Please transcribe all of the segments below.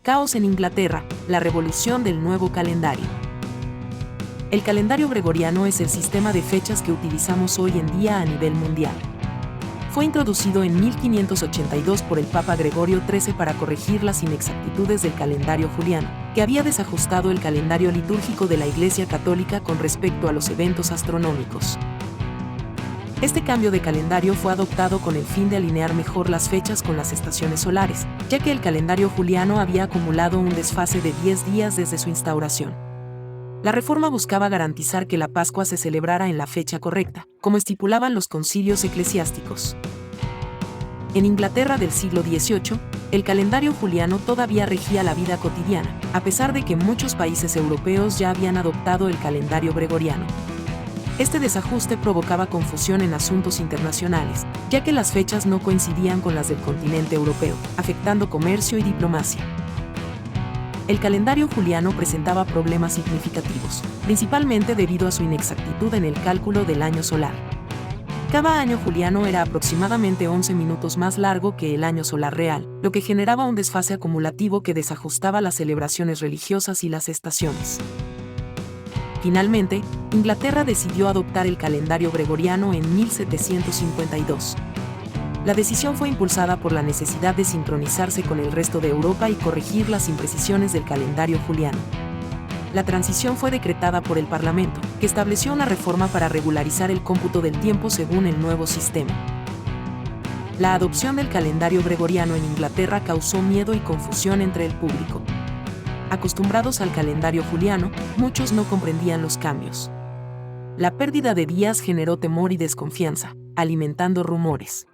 Caos en Inglaterra, la revolución del nuevo calendario. El calendario gregoriano es el sistema de fechas que utilizamos hoy en día a nivel mundial. Fue introducido en 1582 por el Papa Gregorio XIII para corregir las inexactitudes del calendario juliano, que había desajustado el calendario litúrgico de la Iglesia Católica con respecto a los eventos astronómicos. Este cambio de calendario fue adoptado con el fin de alinear mejor las fechas con las estaciones solares, ya que el calendario juliano había acumulado un desfase de 10 días desde su instauración. La reforma buscaba garantizar que la Pascua se celebrara en la fecha correcta, como estipulaban los concilios eclesiásticos. En Inglaterra del siglo XVIII, el calendario juliano todavía regía la vida cotidiana, a pesar de que muchos países europeos ya habían adoptado el calendario gregoriano. Este desajuste provocaba confusión en asuntos internacionales, ya que las fechas no coincidían con las del continente europeo, afectando comercio y diplomacia. El calendario juliano presentaba problemas significativos, principalmente debido a su inexactitud en el cálculo del año solar. Cada año juliano era aproximadamente 11 minutos más largo que el año solar real, lo que generaba un desfase acumulativo que desajustaba las celebraciones religiosas y las estaciones. Finalmente, Inglaterra decidió adoptar el calendario gregoriano en 1752. La decisión fue impulsada por la necesidad de sincronizarse con el resto de Europa y corregir las imprecisiones del calendario juliano. La transición fue decretada por el Parlamento, que estableció una reforma para regularizar el cómputo del tiempo según el nuevo sistema. La adopción del calendario gregoriano en Inglaterra causó miedo y confusión entre el público. Acostumbrados al calendario juliano, muchos no comprendían los cambios. La pérdida de días generó temor y desconfianza, alimentando rumores.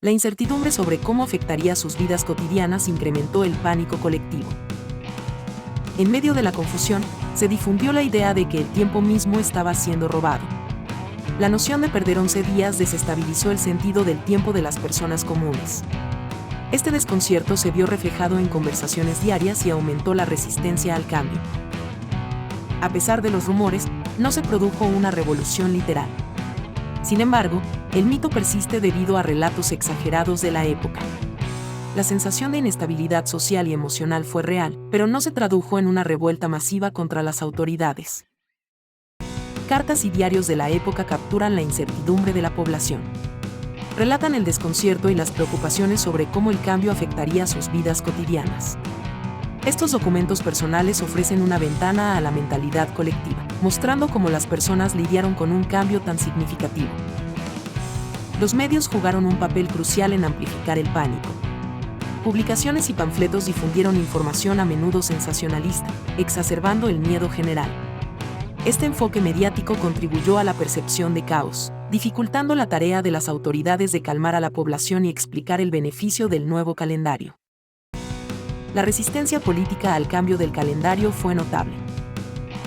La incertidumbre sobre cómo afectaría sus vidas cotidianas incrementó el pánico colectivo. En medio de la confusión, se difundió la idea de que el tiempo mismo estaba siendo robado. La noción de perder 11 días desestabilizó el sentido del tiempo de las personas comunes. Este desconcierto se vio reflejado en conversaciones diarias y aumentó la resistencia al cambio. A pesar de los rumores, no se produjo una revolución literal. Sin embargo, el mito persiste debido a relatos exagerados de la época. La sensación de inestabilidad social y emocional fue real, pero no se tradujo en una revuelta masiva contra las autoridades. Cartas y diarios de la época capturan la incertidumbre de la población. Relatan el desconcierto y las preocupaciones sobre cómo el cambio afectaría sus vidas cotidianas. Estos documentos personales ofrecen una ventana a la mentalidad colectiva, mostrando cómo las personas lidiaron con un cambio tan significativo. Los medios jugaron un papel crucial en amplificar el pánico. Publicaciones y panfletos difundieron información a menudo sensacionalista, exacerbando el miedo general. Este enfoque mediático contribuyó a la percepción de caos, dificultando la tarea de las autoridades de calmar a la población y explicar el beneficio del nuevo calendario. La resistencia política al cambio del calendario fue notable.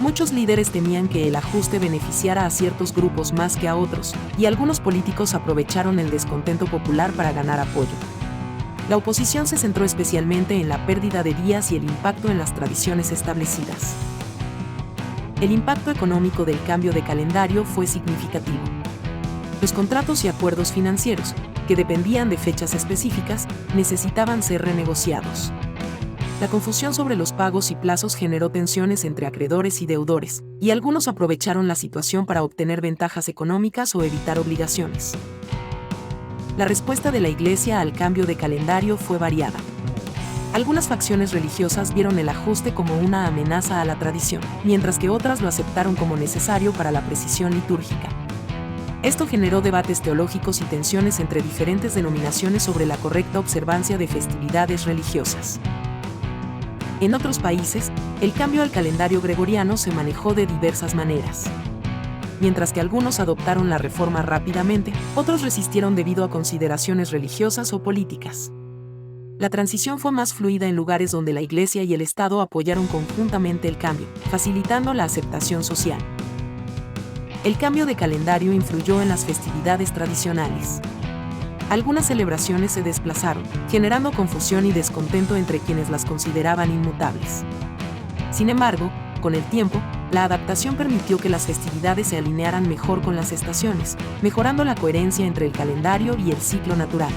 Muchos líderes temían que el ajuste beneficiara a ciertos grupos más que a otros, y algunos políticos aprovecharon el descontento popular para ganar apoyo. La oposición se centró especialmente en la pérdida de días y el impacto en las tradiciones establecidas. El impacto económico del cambio de calendario fue significativo. Los contratos y acuerdos financieros, que dependían de fechas específicas, necesitaban ser renegociados. La confusión sobre los pagos y plazos generó tensiones entre acreedores y deudores, y algunos aprovecharon la situación para obtener ventajas económicas o evitar obligaciones. La respuesta de la Iglesia al cambio de calendario fue variada. Algunas facciones religiosas vieron el ajuste como una amenaza a la tradición, mientras que otras lo aceptaron como necesario para la precisión litúrgica. Esto generó debates teológicos y tensiones entre diferentes denominaciones sobre la correcta observancia de festividades religiosas. En otros países, el cambio al calendario gregoriano se manejó de diversas maneras. Mientras que algunos adoptaron la reforma rápidamente, otros resistieron debido a consideraciones religiosas o políticas. La transición fue más fluida en lugares donde la Iglesia y el Estado apoyaron conjuntamente el cambio, facilitando la aceptación social. El cambio de calendario influyó en las festividades tradicionales. Algunas celebraciones se desplazaron, generando confusión y descontento entre quienes las consideraban inmutables. Sin embargo, con el tiempo, la adaptación permitió que las festividades se alinearan mejor con las estaciones, mejorando la coherencia entre el calendario y el ciclo natural.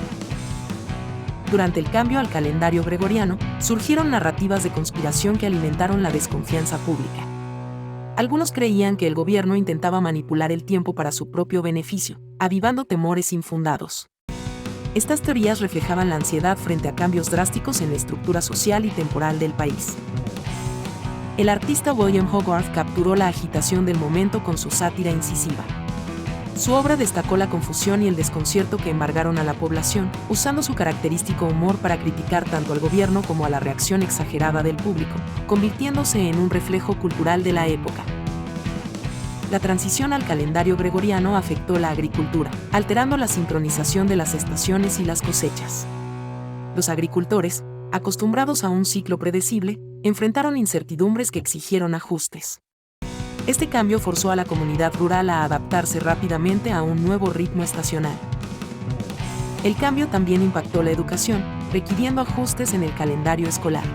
Durante el cambio al calendario gregoriano, surgieron narrativas de conspiración que alimentaron la desconfianza pública. Algunos creían que el gobierno intentaba manipular el tiempo para su propio beneficio, avivando temores infundados. Estas teorías reflejaban la ansiedad frente a cambios drásticos en la estructura social y temporal del país. El artista William Hogarth capturó la agitación del momento con su sátira incisiva. Su obra destacó la confusión y el desconcierto que embargaron a la población, usando su característico humor para criticar tanto al gobierno como a la reacción exagerada del público, convirtiéndose en un reflejo cultural de la época. La transición al calendario gregoriano afectó la agricultura, alterando la sincronización de las estaciones y las cosechas. Los agricultores, acostumbrados a un ciclo predecible, enfrentaron incertidumbres que exigieron ajustes. Este cambio forzó a la comunidad rural a adaptarse rápidamente a un nuevo ritmo estacional. El cambio también impactó la educación, requiriendo ajustes en el calendario escolar.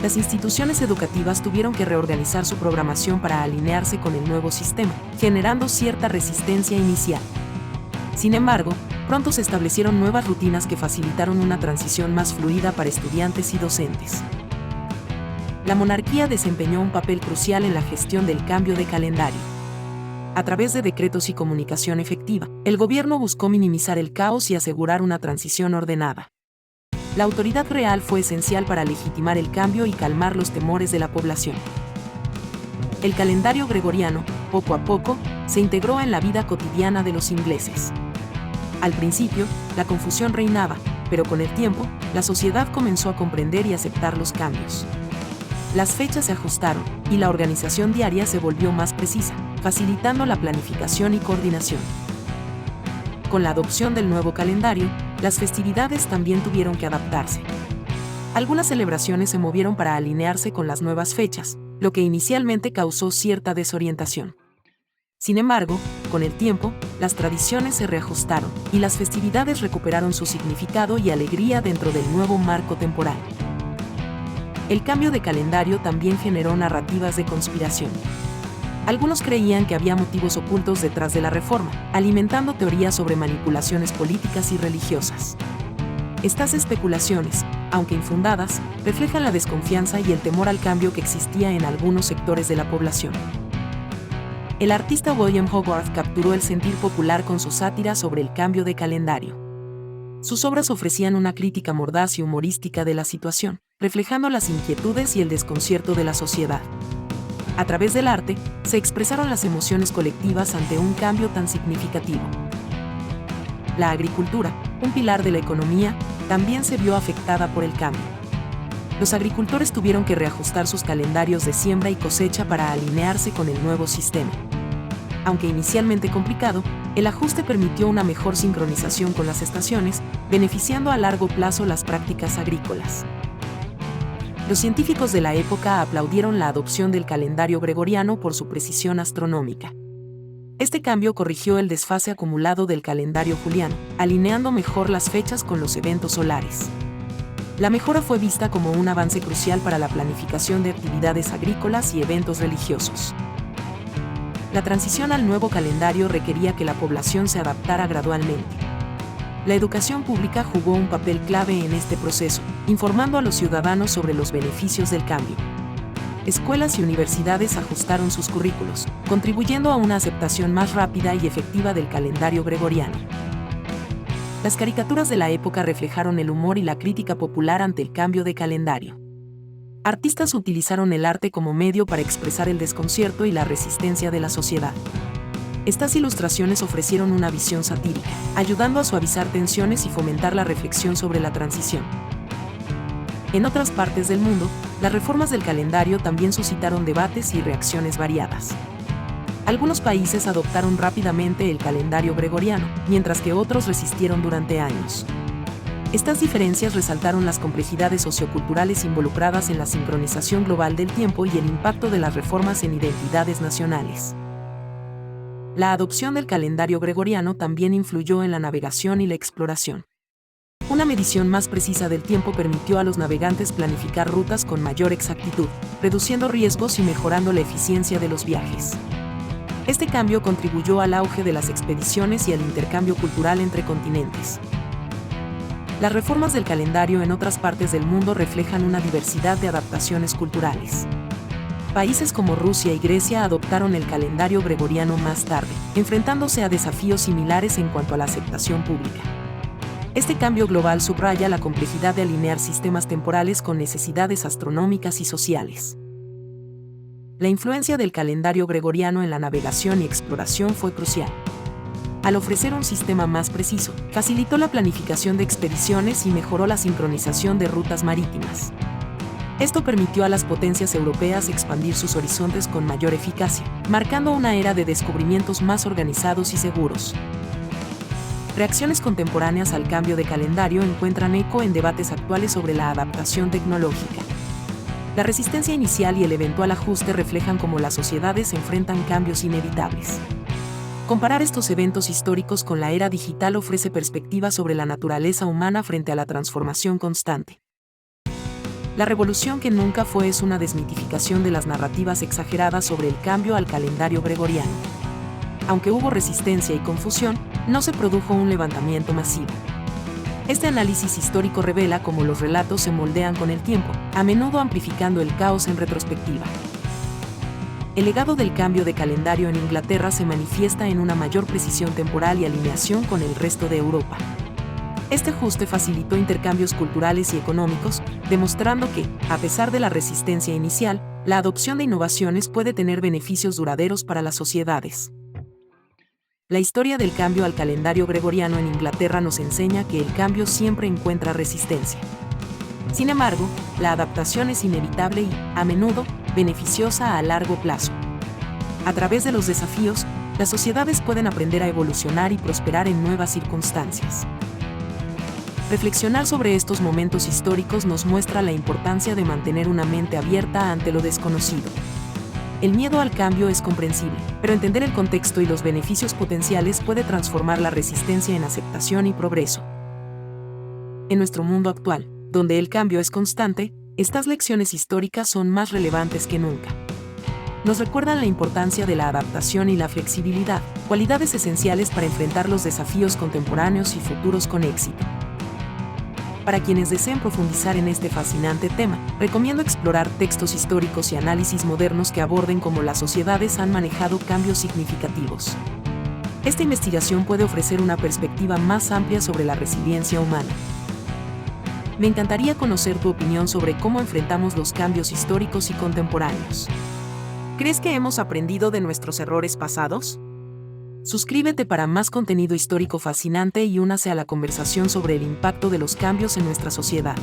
Las instituciones educativas tuvieron que reorganizar su programación para alinearse con el nuevo sistema, generando cierta resistencia inicial. Sin embargo, pronto se establecieron nuevas rutinas que facilitaron una transición más fluida para estudiantes y docentes. La monarquía desempeñó un papel crucial en la gestión del cambio de calendario. A través de decretos y comunicación efectiva, el gobierno buscó minimizar el caos y asegurar una transición ordenada. La autoridad real fue esencial para legitimar el cambio y calmar los temores de la población. El calendario gregoriano, poco a poco, se integró en la vida cotidiana de los ingleses. Al principio, la confusión reinaba, pero con el tiempo, la sociedad comenzó a comprender y aceptar los cambios. Las fechas se ajustaron, y la organización diaria se volvió más precisa, facilitando la planificación y coordinación. Con la adopción del nuevo calendario, las festividades también tuvieron que adaptarse. Algunas celebraciones se movieron para alinearse con las nuevas fechas, lo que inicialmente causó cierta desorientación. Sin embargo, con el tiempo, las tradiciones se reajustaron, y las festividades recuperaron su significado y alegría dentro del nuevo marco temporal. El cambio de calendario también generó narrativas de conspiración. Algunos creían que había motivos ocultos detrás de la reforma, alimentando teorías sobre manipulaciones políticas y religiosas. Estas especulaciones, aunque infundadas, reflejan la desconfianza y el temor al cambio que existía en algunos sectores de la población. El artista William Hogarth capturó el sentir popular con su sátira sobre el cambio de calendario. Sus obras ofrecían una crítica mordaz y humorística de la situación, reflejando las inquietudes y el desconcierto de la sociedad. A través del arte, se expresaron las emociones colectivas ante un cambio tan significativo. La agricultura, un pilar de la economía, también se vio afectada por el cambio. Los agricultores tuvieron que reajustar sus calendarios de siembra y cosecha para alinearse con el nuevo sistema. Aunque inicialmente complicado, el ajuste permitió una mejor sincronización con las estaciones, beneficiando a largo plazo las prácticas agrícolas. Los científicos de la época aplaudieron la adopción del calendario gregoriano por su precisión astronómica. Este cambio corrigió el desfase acumulado del calendario juliano, alineando mejor las fechas con los eventos solares. La mejora fue vista como un avance crucial para la planificación de actividades agrícolas y eventos religiosos. La transición al nuevo calendario requería que la población se adaptara gradualmente. La educación pública jugó un papel clave en este proceso, informando a los ciudadanos sobre los beneficios del cambio. Escuelas y universidades ajustaron sus currículos, contribuyendo a una aceptación más rápida y efectiva del calendario gregoriano. Las caricaturas de la época reflejaron el humor y la crítica popular ante el cambio de calendario. Artistas utilizaron el arte como medio para expresar el desconcierto y la resistencia de la sociedad. Estas ilustraciones ofrecieron una visión satírica, ayudando a suavizar tensiones y fomentar la reflexión sobre la transición. En otras partes del mundo, las reformas del calendario también suscitaron debates y reacciones variadas. Algunos países adoptaron rápidamente el calendario gregoriano, mientras que otros resistieron durante años. Estas diferencias resaltaron las complejidades socioculturales involucradas en la sincronización global del tiempo y el impacto de las reformas en identidades nacionales. La adopción del calendario gregoriano también influyó en la navegación y la exploración. Una medición más precisa del tiempo permitió a los navegantes planificar rutas con mayor exactitud, reduciendo riesgos y mejorando la eficiencia de los viajes. Este cambio contribuyó al auge de las expediciones y al intercambio cultural entre continentes. Las reformas del calendario en otras partes del mundo reflejan una diversidad de adaptaciones culturales. Países como Rusia y Grecia adoptaron el calendario gregoriano más tarde, enfrentándose a desafíos similares en cuanto a la aceptación pública. Este cambio global subraya la complejidad de alinear sistemas temporales con necesidades astronómicas y sociales. La influencia del calendario gregoriano en la navegación y exploración fue crucial. Al ofrecer un sistema más preciso, facilitó la planificación de expediciones y mejoró la sincronización de rutas marítimas. Esto permitió a las potencias europeas expandir sus horizontes con mayor eficacia, marcando una era de descubrimientos más organizados y seguros. Reacciones contemporáneas al cambio de calendario encuentran eco en debates actuales sobre la adaptación tecnológica. La resistencia inicial y el eventual ajuste reflejan cómo las sociedades enfrentan cambios inevitables. Comparar estos eventos históricos con la era digital ofrece perspectivas sobre la naturaleza humana frente a la transformación constante. La revolución que nunca fue es una desmitificación de las narrativas exageradas sobre el cambio al calendario gregoriano. Aunque hubo resistencia y confusión, no se produjo un levantamiento masivo. Este análisis histórico revela cómo los relatos se moldean con el tiempo, a menudo amplificando el caos en retrospectiva. El legado del cambio de calendario en Inglaterra se manifiesta en una mayor precisión temporal y alineación con el resto de Europa. Este ajuste facilitó intercambios culturales y económicos, demostrando que, a pesar de la resistencia inicial, la adopción de innovaciones puede tener beneficios duraderos para las sociedades. La historia del cambio al calendario gregoriano en Inglaterra nos enseña que el cambio siempre encuentra resistencia. Sin embargo, la adaptación es inevitable y, a menudo, beneficiosa a largo plazo. A través de los desafíos, las sociedades pueden aprender a evolucionar y prosperar en nuevas circunstancias. Reflexionar sobre estos momentos históricos nos muestra la importancia de mantener una mente abierta ante lo desconocido. El miedo al cambio es comprensible, pero entender el contexto y los beneficios potenciales puede transformar la resistencia en aceptación y progreso. En nuestro mundo actual, donde el cambio es constante, estas lecciones históricas son más relevantes que nunca. Nos recuerdan la importancia de la adaptación y la flexibilidad, cualidades esenciales para enfrentar los desafíos contemporáneos y futuros con éxito. Para quienes deseen profundizar en este fascinante tema, recomiendo explorar textos históricos y análisis modernos que aborden cómo las sociedades han manejado cambios significativos. Esta investigación puede ofrecer una perspectiva más amplia sobre la resiliencia humana. Me encantaría conocer tu opinión sobre cómo enfrentamos los cambios históricos y contemporáneos. ¿Crees que hemos aprendido de nuestros errores pasados? Suscríbete para más contenido histórico fascinante y únase a la conversación sobre el impacto de los cambios en nuestra sociedad.